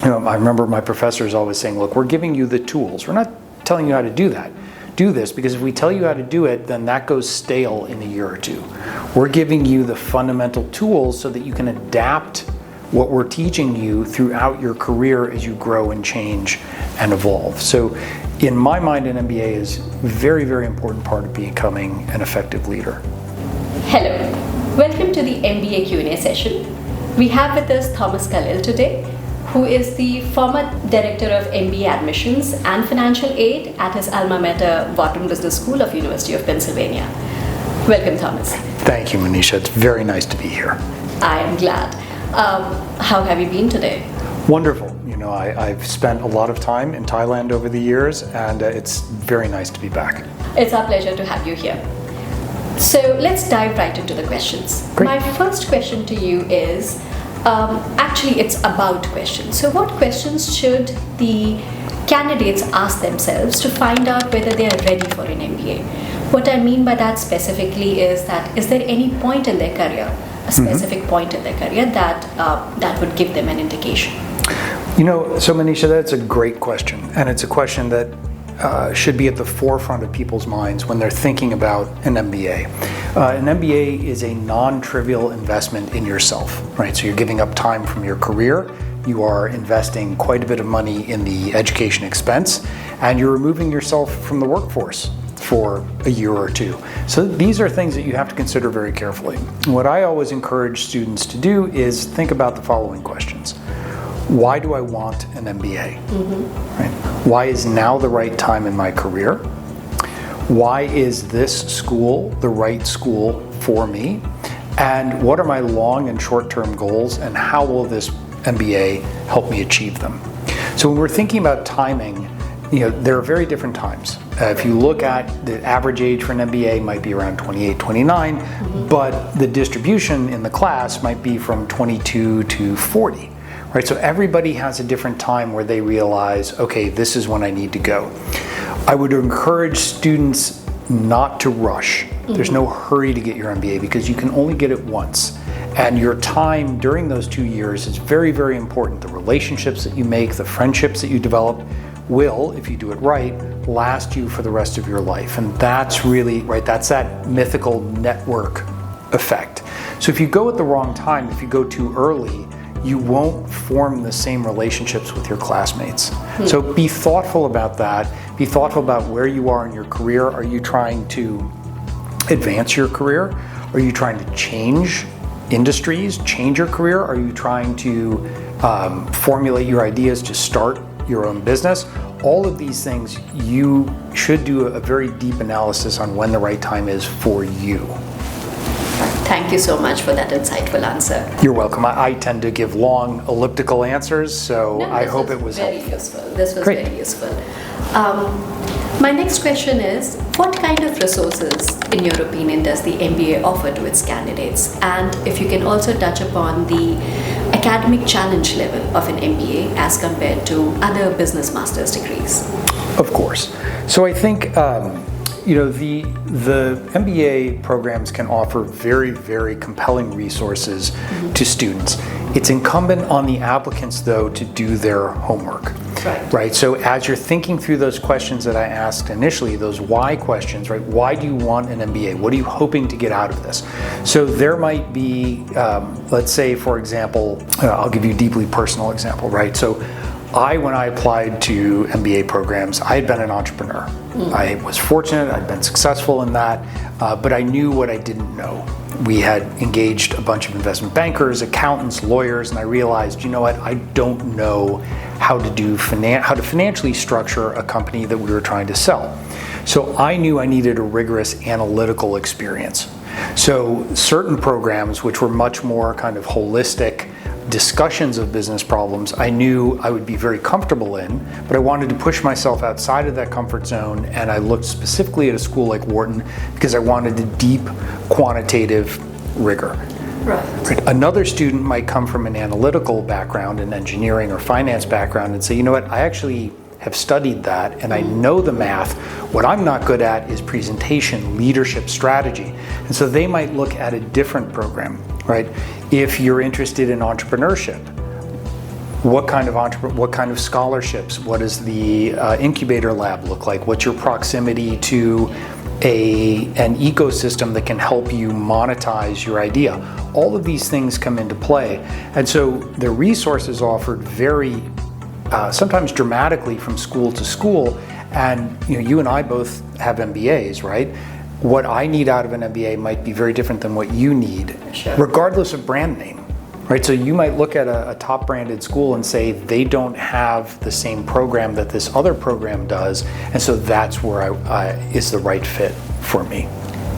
I remember my professors always saying, look, we're giving you the tools. We're not telling you how to do that. Do this, because if we tell you how to do it, then that goes stale in a year or two. We're giving you the fundamental tools so that you can adapt what we're teaching you throughout your career as you grow and change and evolve. So in my mind, an MBA is a very, very important part of becoming an effective leader. Hello, welcome to the MBA Q&A session. We have with us Thomas Caleel today, who is the former Director of MBA Admissions and Financial Aid at his alma mater, Wharton Business School of University of Pennsylvania. Welcome, Thomas. Thank you, Manisha. It's very nice to be here. I am glad. How have you been today? Wonderful. I've spent a lot of time in Thailand over the years, and it's very nice to be back. It's our pleasure to have you here. So let's dive right into the questions. Great. My first question to you is, actually it's about questions. So what questions should the candidates ask themselves to find out whether they are ready for an MBA? What I mean by that specifically is there any point in their career, a specific point in their career that would give them an indication? So Manisha, that's a great question, and it's a question that should be at the forefront of people's minds when they're thinking about an MBA. An MBA is a non-trivial investment in yourself, right? So you're giving up time from your career, you are investing quite a bit of money in the education expense, and you're removing yourself from the workforce for a year or two. So these are things that you have to consider very carefully. What I always encourage students to do is think about the following questions. Why do I want an MBA? Right? Why is now the right time in my career? Why is this school the right school for me? And what are my long and short-term goals, and how will this MBA help me achieve them? So when we're thinking about timing, there are very different times. If you look at the average age for an MBA might be around 28, 29, but the distribution in the class might be from 22 to 40. Right, so everybody has a different time where they realize, okay, this is when I need to go. I would encourage students not to rush. There's no hurry to get your MBA because you can only get it once. And your time during those 2 years is very, very important. The relationships that you make, the friendships that you develop will, if you do it right, last you for the rest of your life. And that's really, right, that's that mythical network effect. So if you go at the wrong time, if you go too early, you won't form the same relationships with your classmates. So be thoughtful about that. Be thoughtful about where you are in your career. Are you trying to advance your career? Are you trying to change industries, change your career? Are you trying to formulate your ideas to start your own business? All of these things, you should do a very deep analysis on when the right time is for you. Thank you so much for that insightful answer. You're welcome. I tend to give long elliptical answers, so I hope it was very helpful. Useful. This was Great. very useful. My next question is, what kind of resources, in your opinion, does the MBA offer to its candidates? And if you can also touch upon the academic challenge level of an MBA as compared to other business master's degrees. Of course. So I think the MBA programs can offer very, very compelling resources to students. It's incumbent on the applicants, though, to do their homework. Right. So as you're thinking through those questions that I asked initially, those why questions, right? Why do you want an MBA? What are you hoping to get out of this? So there might be, let's say, for example, I'll give you a deeply personal example, right? So when I applied to MBA programs, I had been an entrepreneur. I was fortunate, I'd been successful in that, but I knew what I didn't know. We had engaged a bunch of investment bankers, accountants, lawyers, and I realized, I don't know how to financially structure a company that we were trying to sell. So I knew I needed a rigorous analytical experience. So certain programs, which were much more kind of holistic discussions of business problems, I knew I would be very comfortable in, but I wanted to push myself outside of that comfort zone, and I looked specifically at a school like Wharton because I wanted a deep quantitative rigor. Right. Another student might come from an analytical background, an engineering or finance background, and say, I actually have studied that and I know the math. What I'm not good at is presentation, leadership, strategy. And so they might look at a different program, right? If you're interested in entrepreneurship, what kind of scholarships? What does the incubator lab look like? What's your proximity to an ecosystem that can help you monetize your idea? All of these things come into play, and so the resources offered vary sometimes dramatically from school to school. And you and I both have MBAs, right? What I need out of an MBA might be very different than what you need, sure, regardless of brand name, right? So you might look at a top branded school and say they don't have the same program that this other program does, and so that's where is the right fit for me.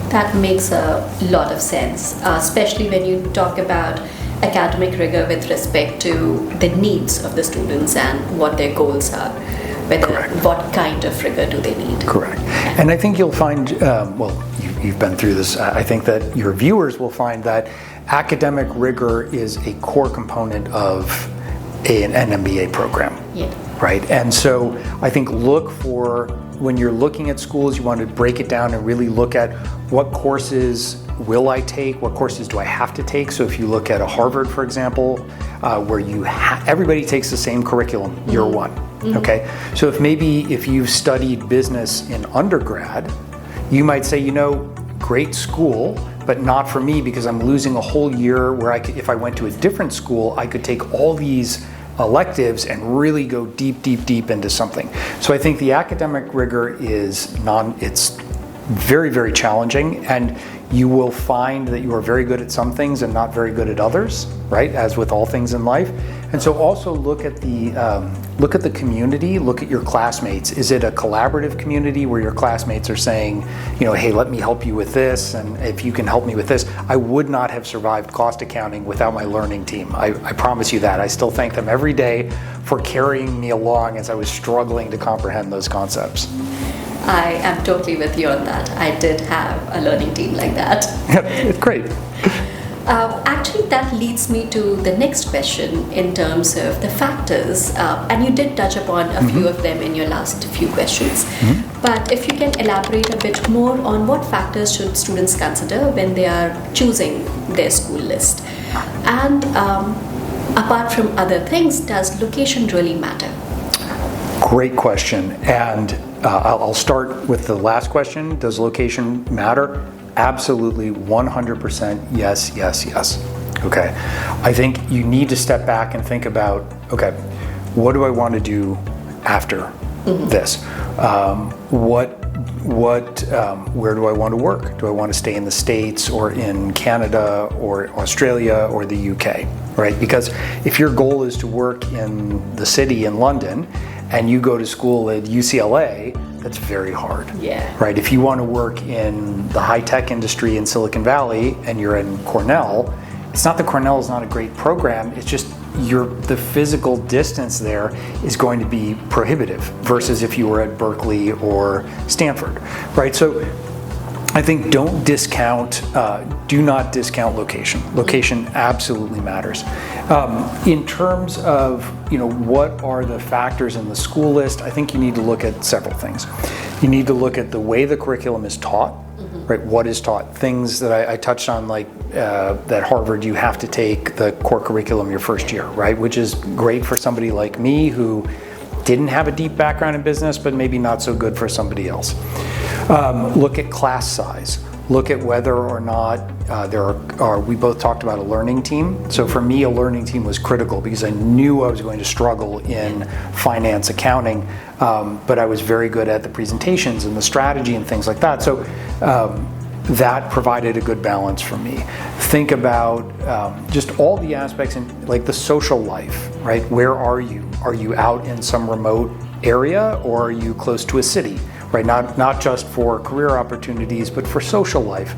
That makes a lot of sense, especially when you talk about academic rigor with respect to the needs of the students and what their goals are. What kind of rigor do they need? Correct. And I think you'll find, you've been through this, I think that your viewers will find that academic rigor is a core component of an MBA program. Yeah. Right? And so I think when you're looking at schools, you want to break it down and really look at what courses will I take, what courses do I have to take. So if you look at a Harvard, for example, where everybody takes the same curriculum year one. Mm-hmm. Okay, so if you've studied business in undergrad, you might say, great school, but not for me because I'm losing a whole year where if I went to a different school, I could take all these electives and really go deep into something. So I think the academic rigor it's very, very challenging, and you will find that you are very good at some things and not very good at others, right? As with all things in life. And so also look at the community, look at your classmates. Is it a collaborative community where your classmates are saying, hey, let me help you with this, and if you can help me with this? I would not have survived cost accounting without my learning team. I promise you that. I still thank them every day for carrying me along as I was struggling to comprehend those concepts. I am totally with you on that. I did have a learning team like that. It's great. Actually, that leads me to the next question in terms of the factors, and you did touch upon a few of them in your last few questions. But if you can elaborate a bit more on what factors should students consider when they are choosing their school list, and apart from other things, does location really matter? Great question, and I'll start with the last question. Does location matter? Absolutely, 100% yes. Okay, I think you need to step back and think about, okay, what do I want to do after this? Where do I want to work? Do I want to stay in the States or in Canada or Australia or the UK, right? Because if your goal is to work in the city in London and you go to school at UCLA, that's very hard, right? If you want to work in the high-tech industry in Silicon Valley and you're in Cornell, it's not that Cornell is not a great program, it's just the physical distance there is going to be prohibitive versus if you were at Berkeley or Stanford, right? So I think do not discount location. Location absolutely matters. In terms of, what are the factors in the school list, I think you need to look at several things. You need to look at the way the curriculum is taught, right? What is taught? Things that I touched on, like at Harvard, you have to take the core curriculum your first year, right? Which is great for somebody like me who didn't have a deep background in business, but maybe not so good for somebody else. Look at class size. Look at whether or not we both talked about a learning team. So for me, a learning team was critical because I knew I was going to struggle in finance, accounting, but I was very good at the presentations and the strategy and things like that. So that provided a good balance for me. Think about just all the aspects in like the social life, right? Where are you? Are you out in some remote area or are you close to a city? Right, not just for career opportunities, but for social life.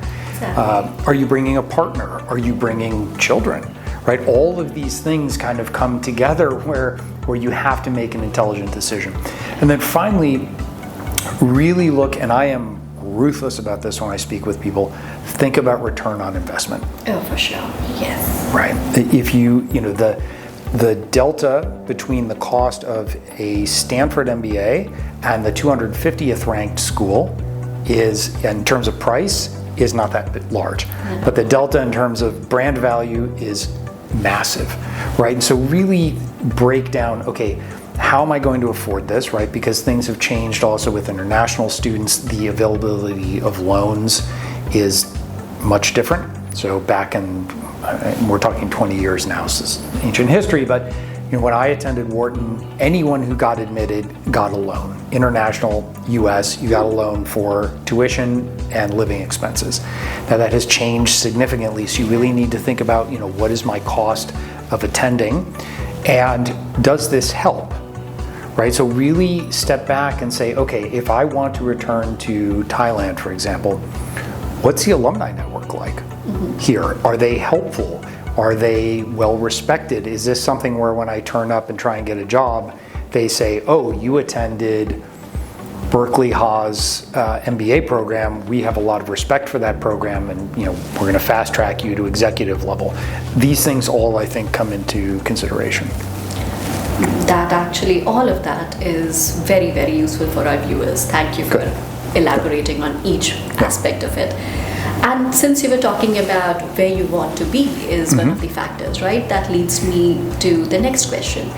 Are you bringing a partner? Are you bringing children? Right, all of these things kind of come together where you have to make an intelligent decision. And then finally, really look, and I am ruthless about this when I speak with people, think about return on investment. Oh, for sure, yes. Right, if the delta between the cost of a Stanford MBA and the 250th ranked school is, in terms of price, is not that large. But the delta in terms of brand value is massive, right? And so really break down, okay, how am I going to afford this, right? Because things have changed also with international students. The availability of loans is much different. So back in, we're talking 20 years now, so this is ancient history, but when I attended Wharton, anyone who got admitted got a loan. International, US, you got a loan for tuition and living expenses. Now that has changed significantly, so you really need to think about, what is my cost of attending, and does this help? Right, so really step back and say, okay, if I want to return to Thailand, for example, what's the alumni network like here? Are they helpful? Are they well respected? Is this something where when I turn up and try and get a job, they say, oh, you attended Berkeley Haas MBA program, we have a lot of respect for that program, and we're going to fast track you to executive level. These things all, I think, come into consideration. That actually, all of that is very, very useful for our viewers. Thank you for elaborating on each aspect of it. And since you were talking about where you want to be is one of the factors, right? That leads me to the next question.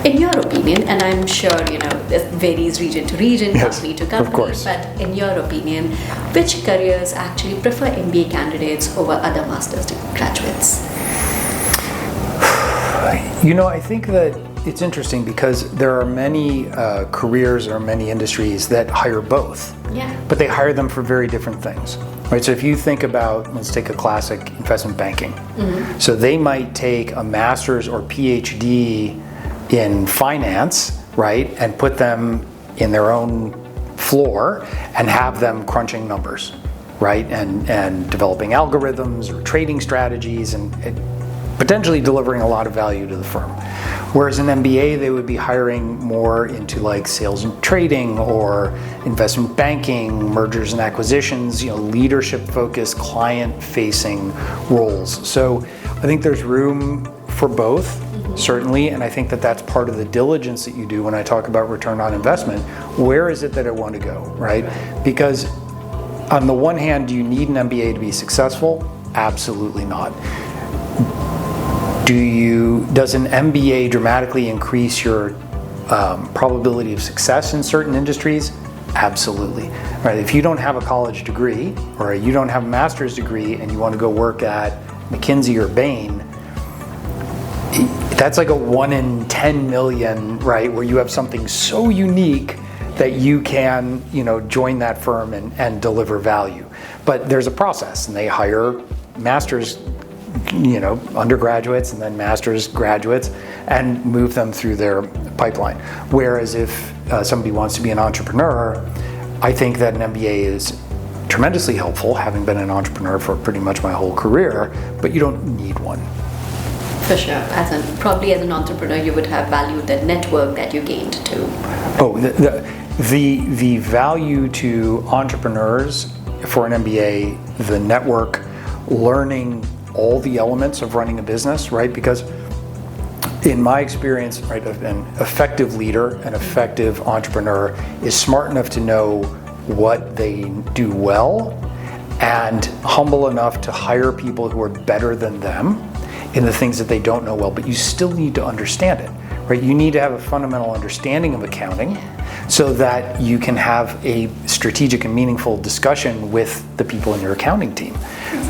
In your opinion, and I'm sure, it varies region to region, company to company, but in your opinion, which careers actually prefer MBA candidates over other master's graduates? I think that it's interesting because there are many careers or many industries that hire both, but they hire them for very different things, right? So if you think about, let's take a classic investment banking. So they might take a master's or PhD in finance, right, and put them in their own floor and have them crunching numbers, right, and developing algorithms or trading strategies and potentially delivering a lot of value to the firm. Whereas in MBA, they would be hiring more into like sales and trading or investment banking, mergers and acquisitions, leadership-focused, client-facing roles. So I think there's room for both, certainly, and I think that that's part of the diligence that you do when I talk about return on investment. Where is it that I want to go, right? Because on the one hand, do you need an MBA to be successful? Absolutely not. Does an MBA dramatically increase your probability of success in certain industries? Absolutely. Right? If you don't have a college degree or you don't have a master's degree and you want to go work at McKinsey or Bain, that's like a 1 in 10 million, right? Where you have something so unique that you can, join that firm and deliver value. But there's a process, and they hire master's undergraduates and then master's graduates and move them through their pipeline. Whereas if somebody wants to be an entrepreneur, I think that an MBA is tremendously helpful, having been an entrepreneur for pretty much my whole career, but you don't need one. For sure. Probably as an entrepreneur, you would have valued the network that you gained too. Oh, the value to entrepreneurs for an MBA, the network, learning all the elements of running a business, right? Because in my experience, right, an effective leader, an effective entrepreneur is smart enough to know what they do well and humble enough to hire people who are better than them in the things that they don't know well, but you still need to understand it, right? You need to have a fundamental understanding of accounting so that you can have a strategic and meaningful discussion with the people in your accounting team,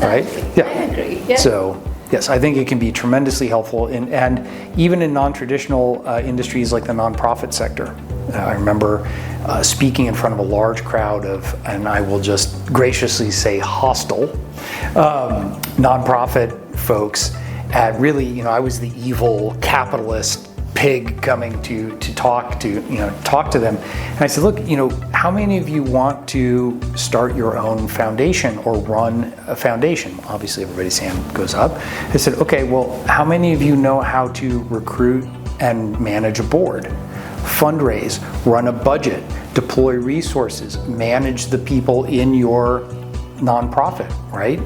right? Yeah. I agree. Yeah. So, yes, I think it can be tremendously helpful, and even in non-traditional industries like the nonprofit sector. I remember speaking in front of a large crowd of, and I will just graciously say hostile, nonprofit folks. And really, I was the evil capitalist pig coming to talk to them. And I said, look, how many of you want to start your own foundation or run a foundation? Obviously, everybody's hand goes up. I said, okay, well, how many of you know how to recruit and manage a board, fundraise, run a budget, deploy resources, manage the people in your nonprofit, right?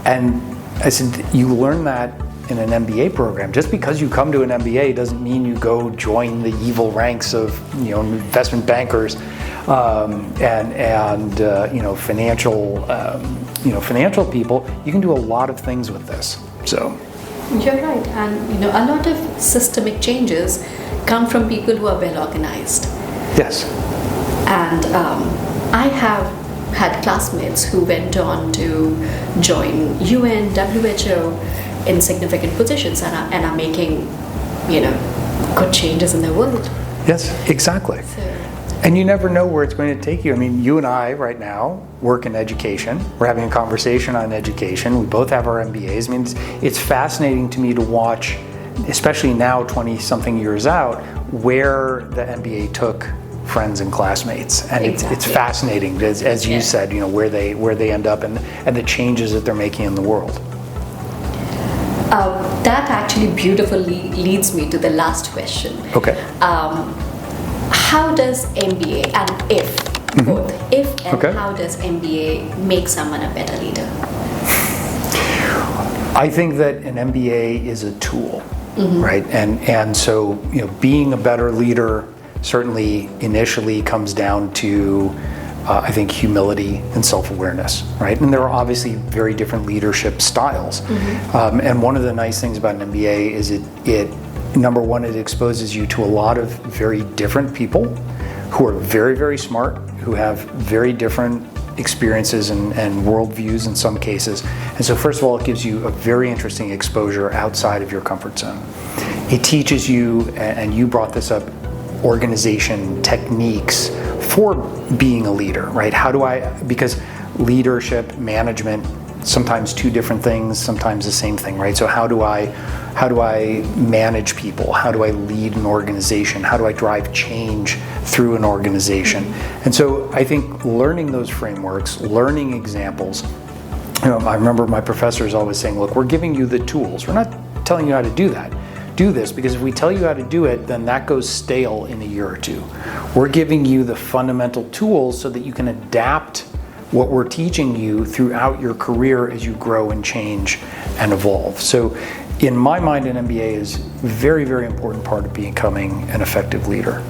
And I said, you learn that in an MBA program. Just because you come to an MBA doesn't mean you go join the evil ranks of investment bankers and financial financial people. You can do a lot of things with this. So You're right, and a lot of systemic changes come from people who are well organized. Yes. And I have had classmates who went on to join UN, WHO in significant positions and are making, good changes in the world. Yes, exactly. So, And you never know where it's going to take you. I mean, you and I right now work in education. We're having a conversation on education. We both have our MBAs. I mean, it's fascinating to me to watch, especially now 20-something years out, where the MBA took friends and classmates. And Exactly. it's fascinating, as you said, where they end up and the changes that they're making in the world. that actually beautifully leads me to the last question. Okay. How does MBA and both, if and Okay. how does MBA make someone a better leader? I think that an MBA is a tool, right? And so, being a better leader certainly initially comes down to, I think, humility and self-awareness, right? And there are obviously very different leadership styles. And one of the nice things about an MBA is it number one, it exposes you to a lot of very different people who are very, very smart, who have very different experiences and worldviews in some cases. And so first of all, it gives you a very interesting exposure outside of your comfort zone. It teaches you, and you brought this up, organization techniques for being a leader, right? Because leadership, management, sometimes two different things, sometimes the same thing, right? So how do I manage people? How do I lead an organization? How do I drive change through an organization? And so I think learning those frameworks, learning examples, I remember my professors always saying, look, we're giving you the tools. We're not telling you how to do that. Do this, because if we tell you how to do it, then that goes stale in a year or two. We're giving you the fundamental tools so that you can adapt what we're teaching you throughout your career as you grow and change and evolve. So in my mind, an MBA is a very, very important part of becoming an effective leader.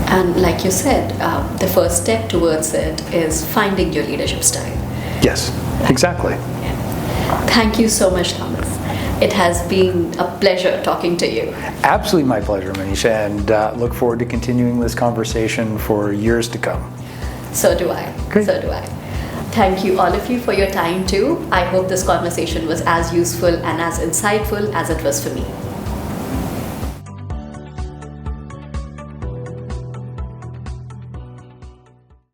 And like you said, the first step towards it is finding your leadership style. Yes, exactly. Thank you so much, Thomas. It has been a pleasure talking to you. Absolutely my pleasure, Manisha, and look forward to continuing this conversation for years to come. So do I. Great. So do I. Thank you, all of you, for your time too. I hope this conversation was as useful and as insightful as it was for me.